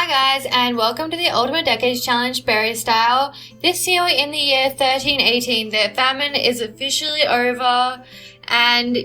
Hi guys, and welcome to the Ultimate Decades Challenge Berry Style. This year in the year 1318, the famine is officially over and,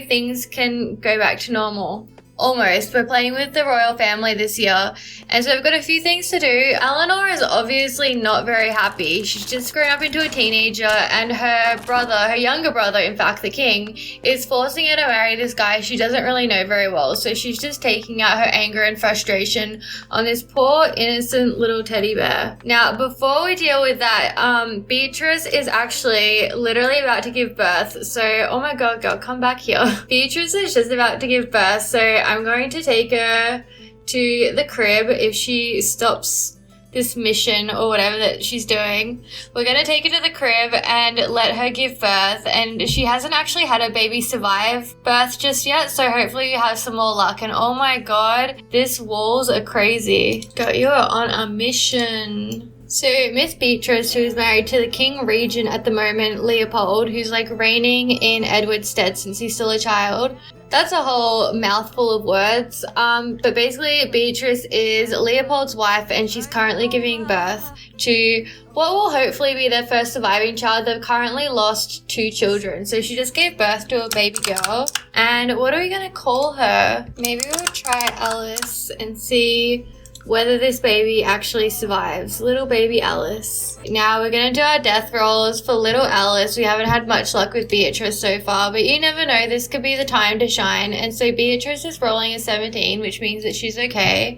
things can go back to normal. Almost. We're playing with the royal family this year, and so we've got a few things to do. Eleanor is obviously not very happy. She's just grown up into a teenager, and her younger brother, in fact the king, is forcing her to marry this guy she doesn't really know very well. So she's just taking out her anger and frustration on this poor innocent little teddy bear. Now, before we deal with that, Beatrice is actually literally about to give birth. So, oh my god, girl, come back here. Beatrice is just about to give birth, so I'm going to take her to the crib if she stops this mission or whatever that she's doing. We're going to take her to the crib and let her give birth, and she hasn't actually had a baby survive birth just yet, so hopefully you have some more luck. And oh my god, these walls are crazy. Girl, you are on a mission. So Miss Beatrice, who is married to the King Regent at the moment, Leopold, who's like reigning in Edward's stead since he's still a child. That's a whole mouthful of words, but basically Beatrice is Leopold's wife, and she's currently giving birth to what will hopefully be their first surviving child. They've currently lost 2 children, so she just gave birth to a baby girl. And what are we going to call her? Maybe we'll try Alice and see whether this baby actually survives. Little baby Alice. Now we're going to do our death rolls for little Alice. We haven't had much luck with Beatrice so far, but you never know, this could be the time to shine. And so Beatrice is rolling a 17, which means that she's okay.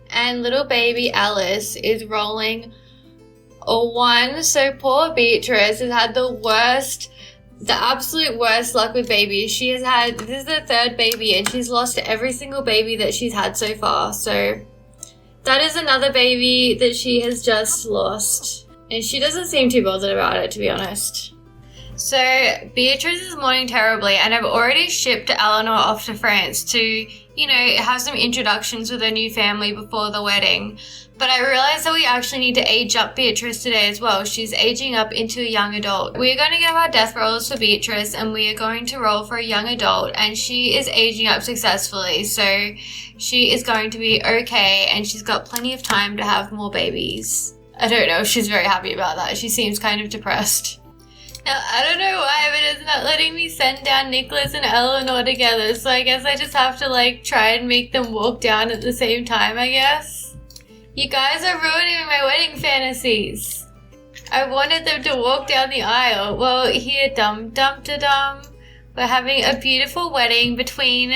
And little baby Alice is rolling a 1. So poor Beatrice has had the absolute worst luck with babies. This is the 3rd baby, and she's lost every single baby that she's had so far. So that is another baby that she has just lost. And she doesn't seem too bothered about it, to be honest. So Beatrice is mourning terribly, and I've already shipped Eleanor off to France to, have some introductions with her new family before the wedding. But I realized that we actually need to age up Beatrice today as well. She's aging up into a young adult. We are going to give our death rolls for Beatrice, and we are going to roll for a young adult, and she is aging up successfully. So she is going to be okay, and she's got plenty of time to have more babies. I don't know if she's very happy about that. She seems kind of depressed. Now, I don't know why, but it's not letting me send down Nicholas and Eleanor together, so I guess I just have to, try and make them walk down at the same time, I guess. You guys are ruining my wedding fantasies. I wanted them to walk down the aisle. Well, here, dum-dum-da-dum. We're having a beautiful wedding between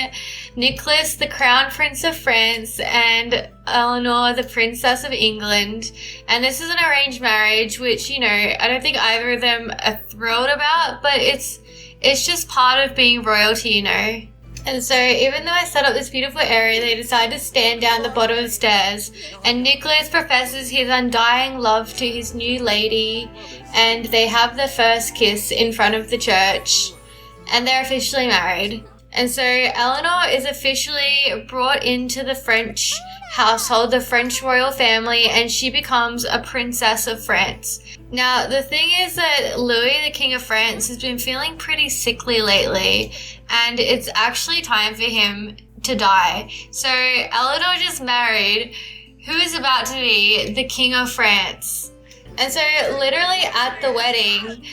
Nicholas, the Crown Prince of France, and Eleanor, the Princess of England. And this is an arranged marriage, which, I don't think either of them are thrilled about, but it's just part of being royalty, And so even though I set up this beautiful area, they decide to stand down the bottom of the stairs, and Nicholas professes his undying love to his new lady, and they have their first kiss in front of the church. And they're officially married. And so Eleanor is officially brought into the French household, the French royal family, and she becomes a princess of France. Now, the thing is that Louis, the King of France, has been feeling pretty sickly lately, and it's actually time for him to die. So Eleanor just married who is about to be the King of France. And so literally at the wedding,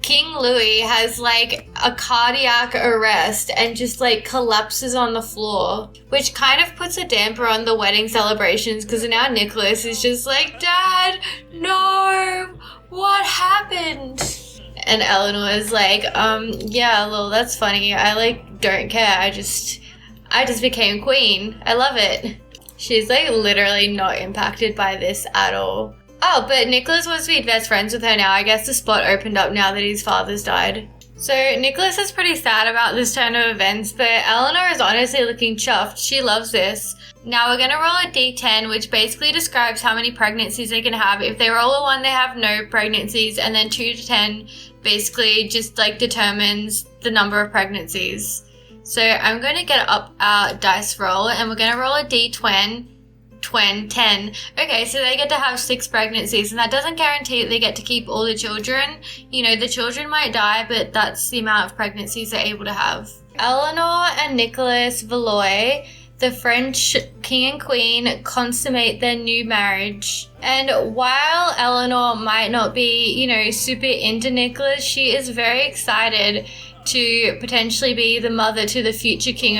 King Louis has a cardiac arrest and just collapses on the floor, which kind of puts a damper on the wedding celebrations, because now Nicholas is just Dad, no, what happened? And Eleanor is yeah, well, that's funny. I don't care. I just became queen. I love it. She's literally not impacted by this at all. Oh, but Nicholas wants to be best friends with her now. I guess the spot opened up now that his father's died. So Nicholas is pretty sad about this turn of events, but Eleanor is honestly looking chuffed. She loves this. Now we're going to roll a d10, which basically describes how many pregnancies they can have. If they roll a 1, they have no pregnancies, and then 2 to 10 basically just determines the number of pregnancies. So I'm going to get up our dice roll, and we're going to roll a d20. 10. Okay, so they get to have 6 pregnancies, and that doesn't guarantee that they get to keep all the children. The children might die, but that's the amount of pregnancies they're able to have. Eleanor and Nicholas Valois, the French king and queen consummate their new marriage. And while Eleanor might not be, super into Nicholas, she is very excited to potentially be the mother to the future king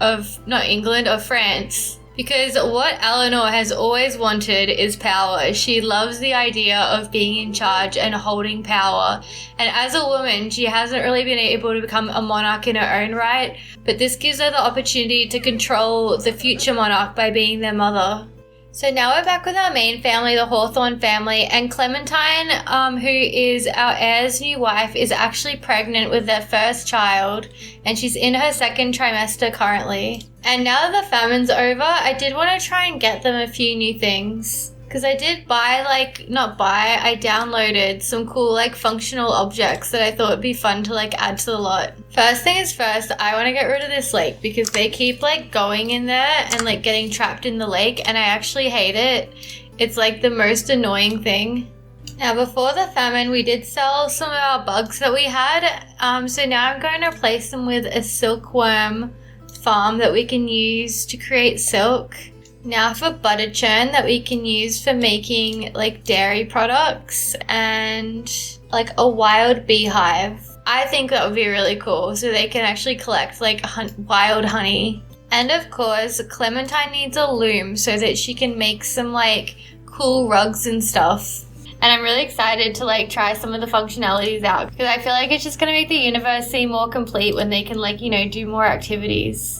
of not England, of France. Because what Eleanor has always wanted is power. She loves the idea of being in charge and holding power. And as a woman, she hasn't really been able to become a monarch in her own right, but this gives her the opportunity to control the future monarch by being their mother. So now we're back with our main family, the Hawthorne family, and Clementine, who is our heir's new wife, is actually pregnant with their first child, and she's in her second trimester currently. And now that the famine's over, I did want to try and get them a few new things. Because I did I downloaded some cool functional objects that I thought would be fun to add to the lot. First thing is first, I want to get rid of this lake because they keep going in there and getting trapped in the lake, and I actually hate it. It's the most annoying thing. Now before the famine, we did sell some of our bugs that we had, so now I'm going to replace them with a silkworm farm that we can use to create silk. Now for butter churn that we can use for making dairy products, and a wild beehive. I think that would be really cool, so they can actually collect wild honey. And of course, Clementine needs a loom so that she can make some cool rugs and stuff. And I'm really excited to try some of the functionalities out because I feel it's just going to make the universe seem more complete when they can do more activities.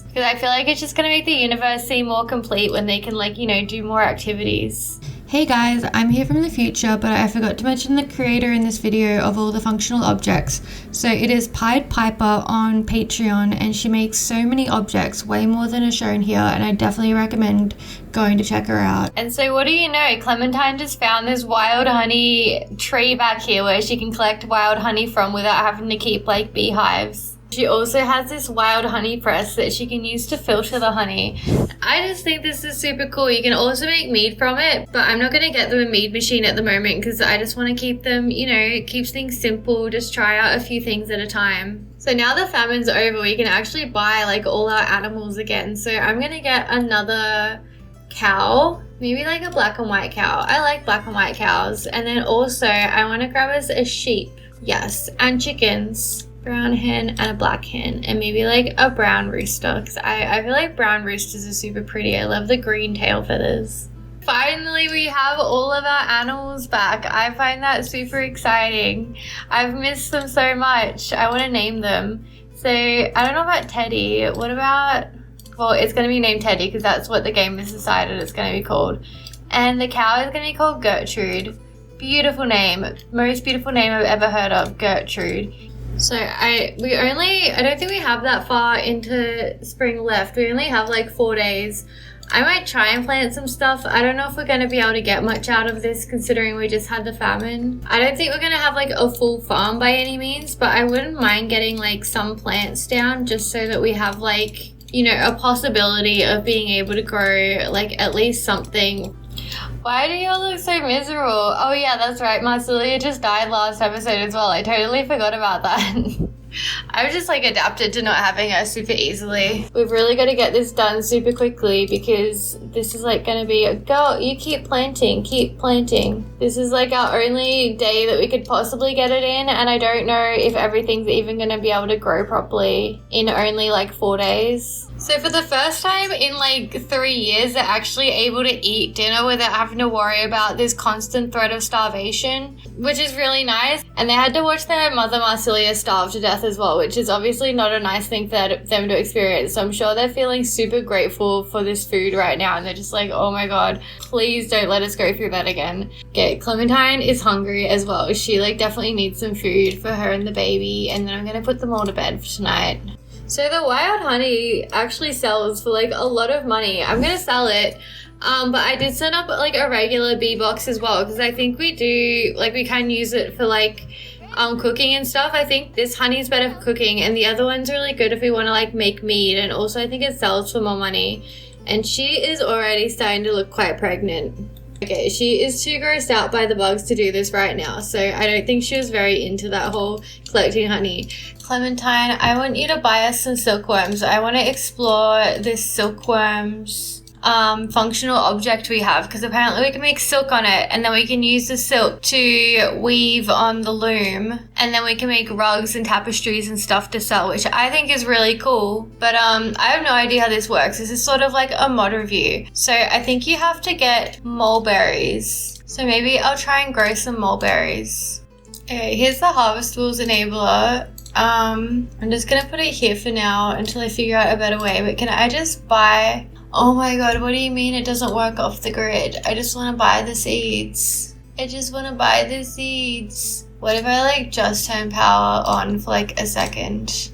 Hey guys, I'm here from the future, but I forgot to mention the creator in this video of all the functional objects. So it is Pied Piper on Patreon, and she makes so many objects, way more than is shown here, and I definitely recommend going to check her out. And so what do you know, Clementine just found this wild honey tree back here where she can collect wild honey from without having to keep beehives. She also has this wild honey press that she can use to filter the honey. I just think this is super cool. You can also make mead from it, but I'm not going to get them a mead machine at the moment because I just want to keep them, it keeps things simple, just try out a few things at a time. So now the famine's over, we can actually buy all our animals again. So I'm going to get another cow, maybe a black and white cow. I like black and white cows. And then also I want to grab us a sheep, yes, and chickens. Brown hen and a black hen, and maybe a brown rooster because I feel brown roosters are super pretty. I love the green tail feathers. Finally, we have all of our animals back. I find that super exciting. I've missed them so much. I want to name them. So I don't know about Teddy. What about, well, it's going to be named Teddy because that's what the game has decided it's going to be called. And the cow is going to be called Gertrude. Beautiful name. Most beautiful name I've ever heard of, Gertrude. So I don't think we have that far into spring left. We only have 4 days. I might try and plant some stuff. I don't know if we're going to be able to get much out of this considering we just had the famine. I don't think we're going to have a full farm by any means, but I wouldn't mind getting some plants down just so that we have a possibility of being able to grow at least something. Why do you all look so miserable? Oh yeah, that's right. Marcelia just died last episode as well. I totally forgot about that. I've just adapted to not having her super easily. We've really got to get this done super quickly because this is going to be a go. You keep planting. This is our only day that we could possibly get it in, and I don't know if everything's even going to be able to grow properly in only 4 days. So for the first time in 3 years, they're actually able to eat dinner without having to worry about this constant threat of starvation, which is really nice. And they had to watch their mother Marcelia starve to death as well, which is obviously not a nice thing for them to experience. So I'm sure they're feeling super grateful for this food right now. And they're just oh my God, please don't let us go through that again. Okay, Clementine is hungry as well. She definitely needs some food for her and the baby. And then I'm going to put them all to bed for tonight. So the wild honey actually sells for a lot of money. I'm going to sell it. But I did set up a regular bee box as well because I think we do, we can use it for cooking and stuff. I think this honey is better for cooking and the other one's really good if we want to make mead, and also I think it sells for more money. And she is already starting to look quite pregnant. Okay, she is too grossed out by the bugs to do this right now, so I don't think she was very into that whole collecting honey. Clementine, I want you to buy us some silkworms. I want to explore this silkworms functional object we have, because apparently we can make silk on it, and then we can use the silk to weave on the loom, and then we can make rugs and tapestries and stuff to sell, which I think is really cool. But I have no idea how this works. This is sort of like a mod review, so I think you have to get mulberries. So maybe I'll try and grow some mulberries. Okay, here's the harvestables enabler. I'm just gonna put it here for now until I figure out a better way. But can I just buy... Oh my god, what do you mean it doesn't work off the grid? I just want to buy the seeds. I just want to buy the seeds. What if I like just turn power on for like a second?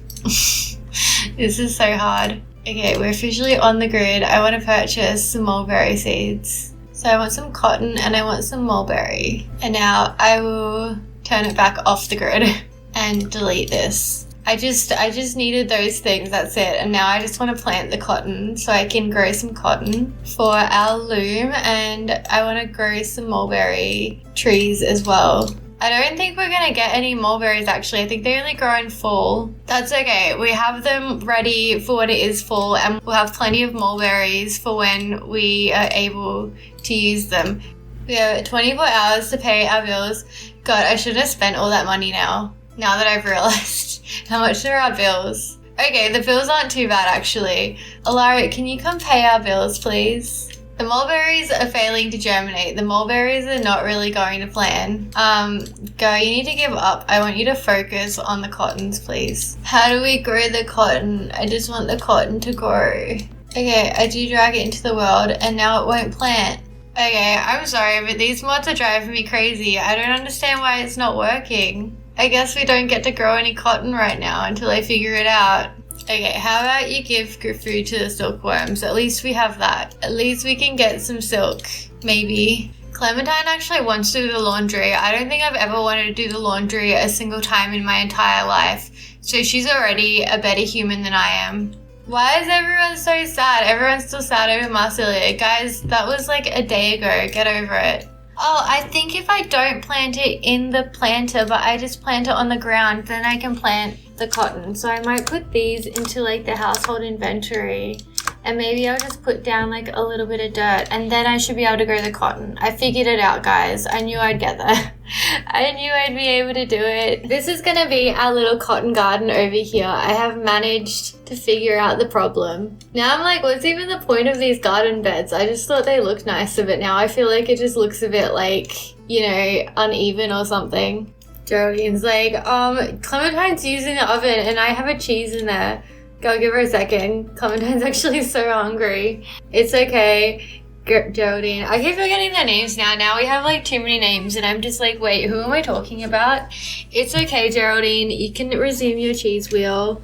This is so hard. Okay, we're officially on the grid. I want to purchase some mulberry seeds. So I want some cotton and I want some mulberry. And now I will turn it back off the grid and delete this. I just needed those things, that's it. And now I just want to plant the cotton so I can grow some cotton for our loom, and I want to grow some mulberry trees as well. I don't think we're going to get any mulberries actually. I think they only grow in fall. That's okay. We have them ready for when it is fall, and we'll have plenty of mulberries for when we are able to use them. We have 24 hours to pay our bills. God, I should have spent all that money now that I've realized how much are our bills. Okay, the bills aren't too bad actually. Alaric, can you come pay our bills, please? The mulberries are failing to germinate. The mulberries are not really going to plan. Go, you need to give up. I want you to focus on the cottons, please. How do we grow the cotton? I just want the cotton to grow. Okay, I do drag it into the world and now it won't plant. Okay, I'm sorry, but these mods are driving me crazy. I don't understand why it's not working. I guess we don't get to grow any cotton right now until I figure it out. Okay, how about you give food to the silkworms? At least we have that. At least we can get some silk, maybe. Clementine actually wants to do the laundry. I don't think I've ever wanted to do the laundry a single time in my entire life. So she's already a better human than I am. Why is everyone so sad? Everyone's still sad over Marsilia. Guys, that was like a day ago. Get over it. Oh, I think if I don't plant it in the planter, but I just plant it on the ground, then I can plant the cotton. So I might put these into like the household inventory, and maybe I'll just put down like a little bit of dirt, and then I should be able to grow the cotton. I figured it out, guys. I knew I'd get there. I knew I'd be able to do it. This is gonna be our little cotton garden over here. I have managed to figure out the problem. Now I'm like, what's even the point of these garden beds? I just thought they looked nicer, but now I feel like it just looks a bit like, you know, uneven or something. Geraldine's like, Clementine's using the oven and I have a cheese in there. Go give her a second. Clementine's actually so hungry. It's okay. Geraldine. I keep forgetting their names now. Now we have like too many names and I'm just like, wait, who am I talking about? It's okay, Geraldine. You can resume your cheese wheel.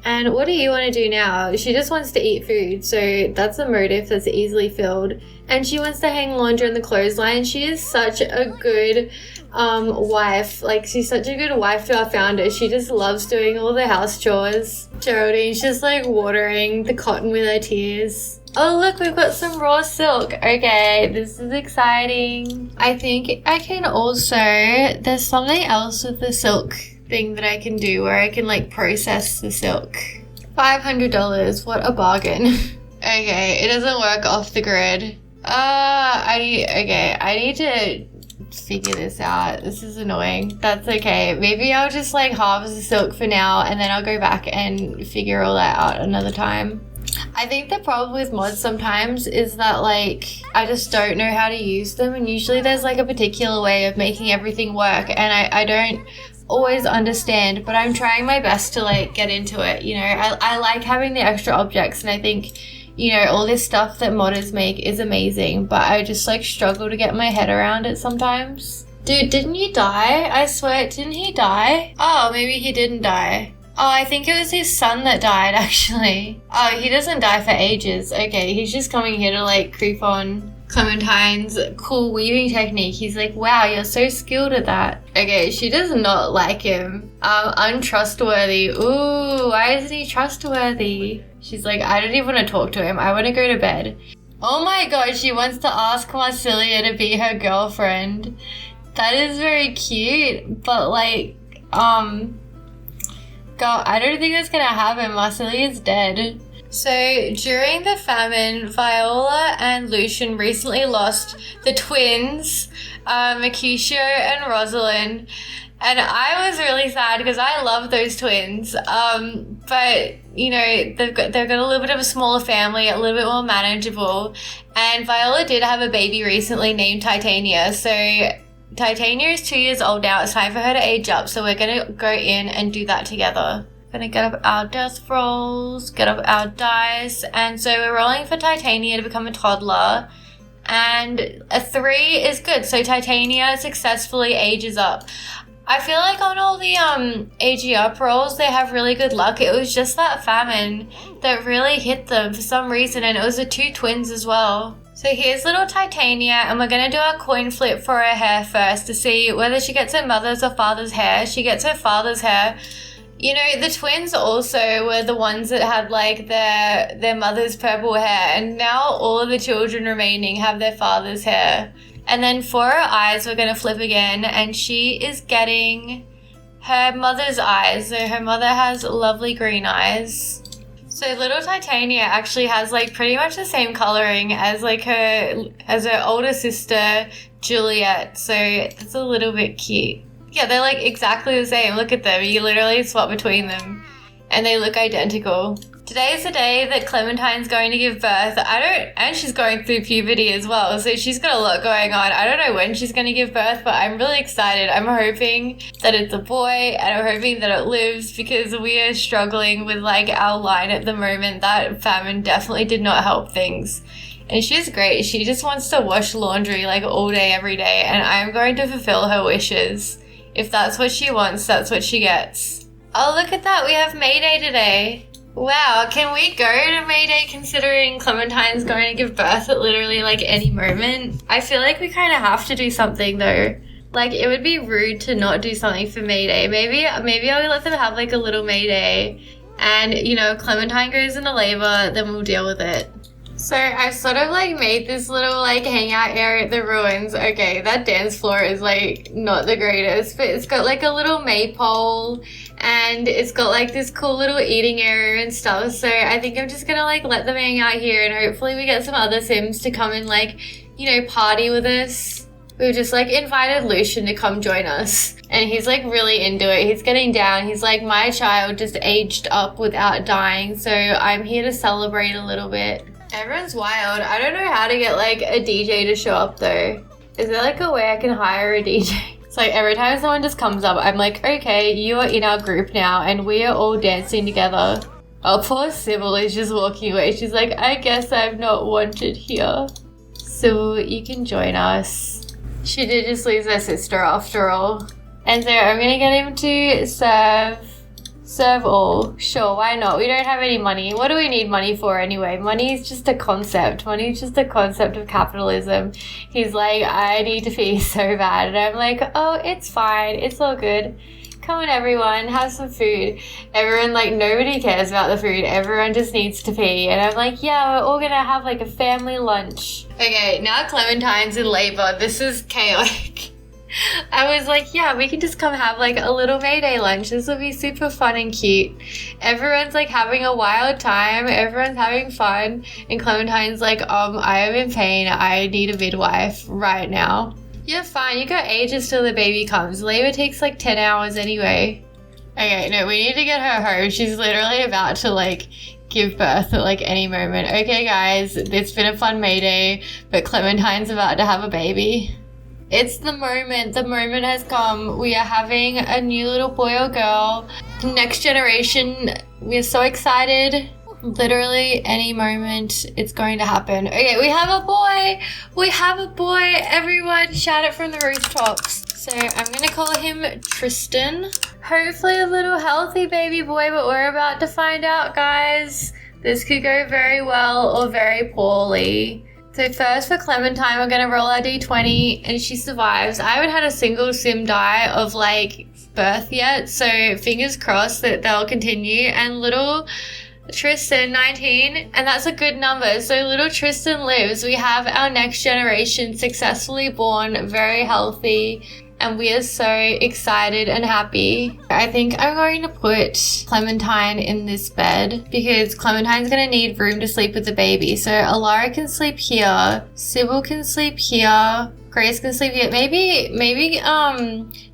And what do you want to do now? She just wants to eat food, so that's a motive that's easily filled. And she wants to hang laundry on the clothesline. She is such a good wife. Like, she's such a good wife to our founder. She just loves doing all the house chores. Geraldine's just like watering the cotton with her tears. Oh look, we've got some raw silk. Okay, this is exciting. I think I can also, there's something else with the silk thing that I can do where I can like process the silk. $500, what a bargain. Okay, it doesn't work off the grid. I need to figure this out. This is annoying. That's okay. Maybe I'll just like harvest the silk for now and then I'll go back and figure all that out another time. I think the problem with mods sometimes is that like I just don't know how to use them, and usually there's like a particular way of making everything work and I don't always understand, but I'm trying my best to like get into it. You know, I like having the extra objects, and I think, you know, all this stuff that modders make is amazing, but I just like struggle to get my head around it sometimes. Dude, didn't you die? I swear, didn't he die? Oh, maybe he didn't die. Oh, I think it was his son that died actually. Oh, he doesn't die for ages. Okay, he's just coming here to like creep on Clementine's cool weaving technique. He's like, wow, you're so skilled at that. Okay, she does not like him. Untrustworthy. Ooh, why isn't he trustworthy? She's like, I don't even want to talk to him. I want to go to bed. Oh my god, she wants to ask Marsilia to be her girlfriend. That is very cute, but like, God, I don't think that's gonna happen. Marsilia's dead. So, during the famine, Viola and Lucian recently lost the twins, Mercutio and Rosalind. And I was really sad because I love those twins. But, you know, they've got a little bit of a smaller family, a little bit more manageable. And Viola did have a baby recently named Titania. So Titania is 2 years old now. It's time for her to age up. So we're going to go in and do that together. Gonna get up our death rolls, get up our dice. And so we're rolling for Titania to become a toddler. And a 3 is good. So Titania successfully ages up. I feel like on all the aging up rolls, they have really good luck. It was just that famine that really hit them for some reason, and it was the 2 twins as well. So here's little Titania, and we're going to do our coin flip for her hair first to see whether she gets her mother's or father's hair. She gets her father's hair. You know, the twins also were the ones that had, like, their mother's purple hair, and now all of the children remaining have their father's hair. And then for her eyes, we're going to flip again, and she is getting her mother's eyes. So her mother has lovely green eyes. So little Titania actually has, like, pretty much the same coloring as, like, her older sister, Juliet. So it's a little bit cute. Yeah, they're, like, exactly the same. Look at them. You literally swap between them, and they look identical. Today's the day that Clementine's going to give birth. And she's going through puberty as well, so she's got a lot going on. I don't know when she's going to give birth, but I'm really excited. I'm hoping that it's a boy, and I'm hoping that it lives, because we are struggling with, like, our line at the moment. That famine definitely did not help things. And she's great. She just wants to wash laundry, like, all day, every day, and I'm going to fulfill her wishes. If that's what she wants, that's what she gets. Oh, look at that. We have May Day today. Wow, can we go to May Day considering Clementine's going to give birth at literally, like, any moment? I feel like we kind of have to do something, though. Like, it would be rude to not do something for May Day. Maybe I'll let them have, like, a little May Day. And, you know, if Clementine goes into labor, then we'll deal with it. So I've sort of, like, made this little, like, hangout area at the ruins. Okay, that dance floor is, like, not the greatest, but it's got, like, a little maypole, and it's got, like, this cool little eating area and stuff. So I think I'm just gonna, like, let them hang out here, and hopefully we get some other Sims to come and, like, you know, party with us. We've just, like, invited Lucian to come join us, and he's, like, really into it. He's getting down. He's like, my child just aged up without dying, so I'm here to celebrate a little bit. Everyone's wild. I don't know how to get, like, a DJ to show up, though. Is there, like, a way I can hire a DJ? It's like every time someone just comes up, I'm like, okay, you are in our group now, and we are all dancing together. Oh, poor Sybil is just walking away. She's like, I guess I'm not wanted here. So you can join us. She did just lose her sister after all. And so I'm gonna get him to serve all. Sure, why not? We don't have any money. What do we need money for anyway? Money is just a concept. Money is just a concept of capitalism. He's like, I need to pee so bad. And I'm like, oh, it's fine. It's all good. Come on, everyone. Have some food. Everyone, like, nobody cares about the food. Everyone just needs to pee. And I'm like, yeah, we're all gonna have, like, a family lunch. Okay, now Clementine's in labor. This is chaotic. I was like, yeah, we can just come have, like, a little May Day lunch. This will be super fun and cute. Everyone's, like, having a wild time. Everyone's having fun. And Clementine's like, I am in pain. I need a midwife right now. You're fine. You got ages till the baby comes. Labor takes, like, 10 hours anyway. Okay, no, we need to get her home. She's literally about to, like, give birth at, like, any moment. Okay, guys, it's been a fun May Day, but Clementine's about to have a baby. It's the moment. The moment has come. We are having a new little boy or girl. Next generation. We're so excited. Literally any moment it's going to happen. Okay, we have a boy. We have a boy. Everyone shout it from the rooftops. So I'm going to call him Tristan. Hopefully a little healthy baby boy, but we're about to find out, guys. This could go very well or very poorly. So first for Clementine, we're going to roll our d20, and she survives. I haven't had a single sim die of, like, birth yet, so fingers crossed that they'll continue. And little Tristan, 19, and that's a good number. So little Tristan lives. We have our next generation successfully born, very healthy, and we are so excited and happy. I think I'm going to put Clementine in this bed because Clementine's going to need room to sleep with the baby. So Alara can sleep here, Sybil can sleep here, Grace can sleep here. Maybe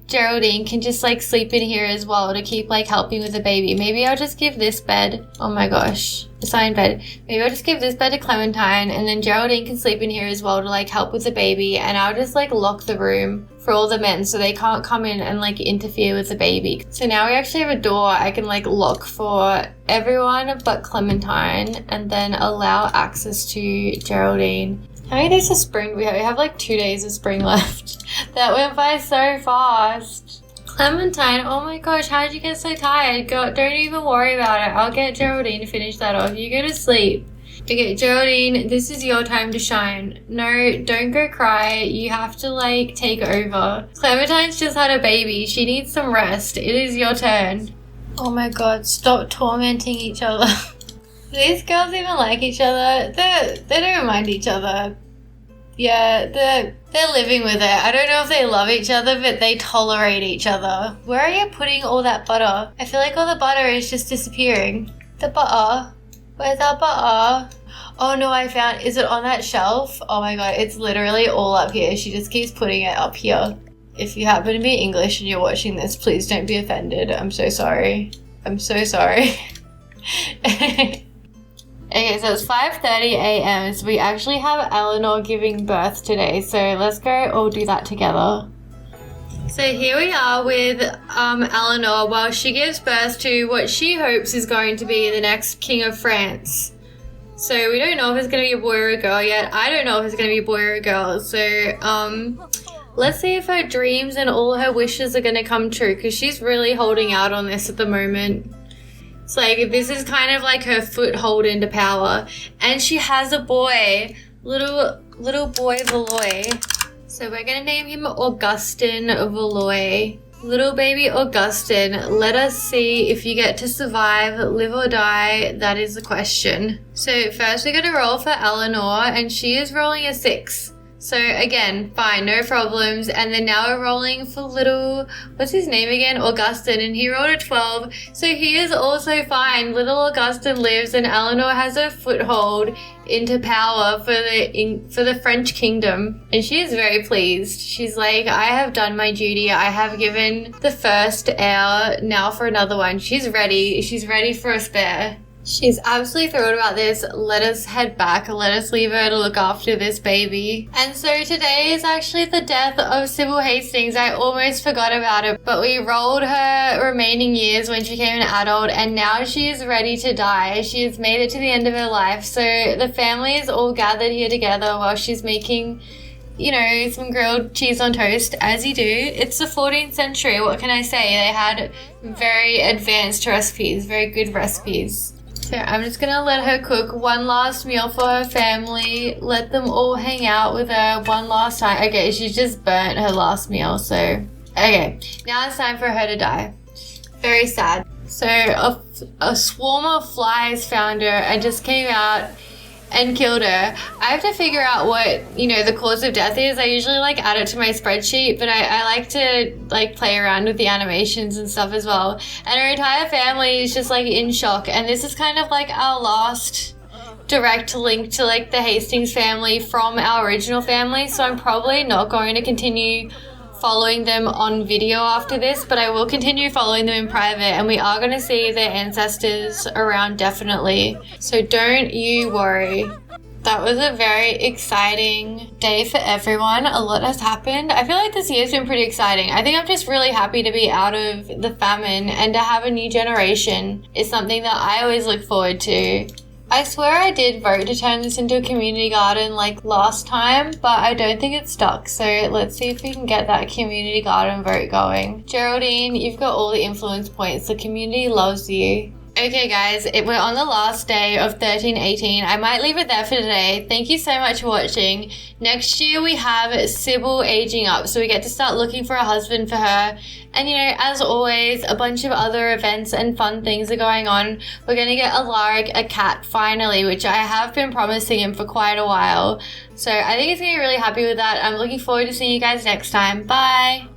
Geraldine can just like sleep in here as well to keep like helping with the baby. Maybe I'll just give this bed, oh my gosh, assigned bed. Maybe I'll just give this bed to Clementine, and then Geraldine can sleep in here as well to like help with the baby, and I'll just like lock the room for all the men so they can't come in and like interfere with the baby. So now we actually have a door I can like lock for everyone but Clementine, and then allow access to Geraldine. How many days of spring do we have? We have like 2 days of spring left. That went by so fast. Clementine, oh my gosh, how did you get so tired? Go, don't even worry about it. I'll get Geraldine to finish that off. You go to sleep. Okay, Geraldine, this is your time to shine. No, don't go cry. You have to like take over. Clementine's just had a baby. She needs some rest. It is your turn. Oh my god, stop tormenting each other. These girls even like each other. They don't mind each other. Yeah, they're living with it. I don't know if they love each other, but they tolerate each other. Where are you putting all that butter? I feel like all the butter is just disappearing. The butter? Where's that butter? Oh no, I found, is it on that shelf? Oh my god, it's literally all up here. She just keeps putting it up here. If you happen to be English and you're watching this, please don't be offended. I'm so sorry. I'm so sorry. Okay, so it's 5:30 a.m. So we actually have Eleanor giving birth today. So let's go all do that together. So here we are with Eleanor while she gives birth to what she hopes is going to be the next King of France. So we don't know if it's going to be a boy or a girl yet. I don't know if it's going to be a boy or a girl. So let's see if her dreams and all her wishes are going to come true, because she's really holding out on this at the moment. It's like, this is kind of like her foothold into power. And she has a boy, little boy Valois. So we're going to name him Augustin Valois. Little baby Augustin, let us see if you get to survive, live or die. That is the question. So first we're going to roll for Eleanor, and she is rolling a 6. So again, fine, no problems. And then now we're rolling for little, what's his name again? Augustin, and he rolled a 12. So he is also fine. Little Augustin lives, and Eleanor has a foothold into power for the French kingdom. And she is very pleased. She's like, I have done my duty. I have given the first heir, now for another one. She's ready. She's ready for a spare. She's absolutely thrilled about this. Let us head back. Let us leave her to look after this baby. And so today is actually the death of Sybil Hastings. I almost forgot about it, but we rolled her remaining years when she became an adult, and now she is ready to die. She has made it to the end of her life. So the family is all gathered here together while she's making, you know, some grilled cheese on toast, as you do. It's the 14th century. What can I say? They had very advanced recipes, very good recipes. So I'm just going to let her cook one last meal for her family, let them all hang out with her one last time. Okay, she's just burnt her last meal, so... Okay, now it's time for her to die. Very sad. So a swarm of flies found her and just came out and killed her. I have to figure out what, you know, the cause of death is. I usually like add it to my spreadsheet, but I like to like play around with the animations and stuff as well. And her entire family is just like in shock. And this is kind of like our last direct link to like the Hastings family from our original family. So I'm probably not going to continue following them on video after this, but I will continue following them in private, and we are going to see their ancestors around definitely, so don't you worry. That was a very exciting day for everyone. A lot has happened. I feel like this year's been pretty exciting. I think I'm just really happy to be out of the famine, and to have a new generation is something that I always look forward to. I swear I did vote to turn this into a community garden like last time, but I don't think it stuck. So let's see if we can get that community garden vote going. Geraldine, you've got all the influence points. The community loves you. Okay guys, we're on the last day of 1318. I might leave it there for today. Thank you so much for watching. Next year we have Sybil aging up, so we get to start looking for a husband for her. And you know, as always, a bunch of other events and fun things are going on. We're going to get Alaric a cat finally, which I have been promising him for quite a while. So I think he's going to be really happy with that. I'm looking forward to seeing you guys next time. Bye!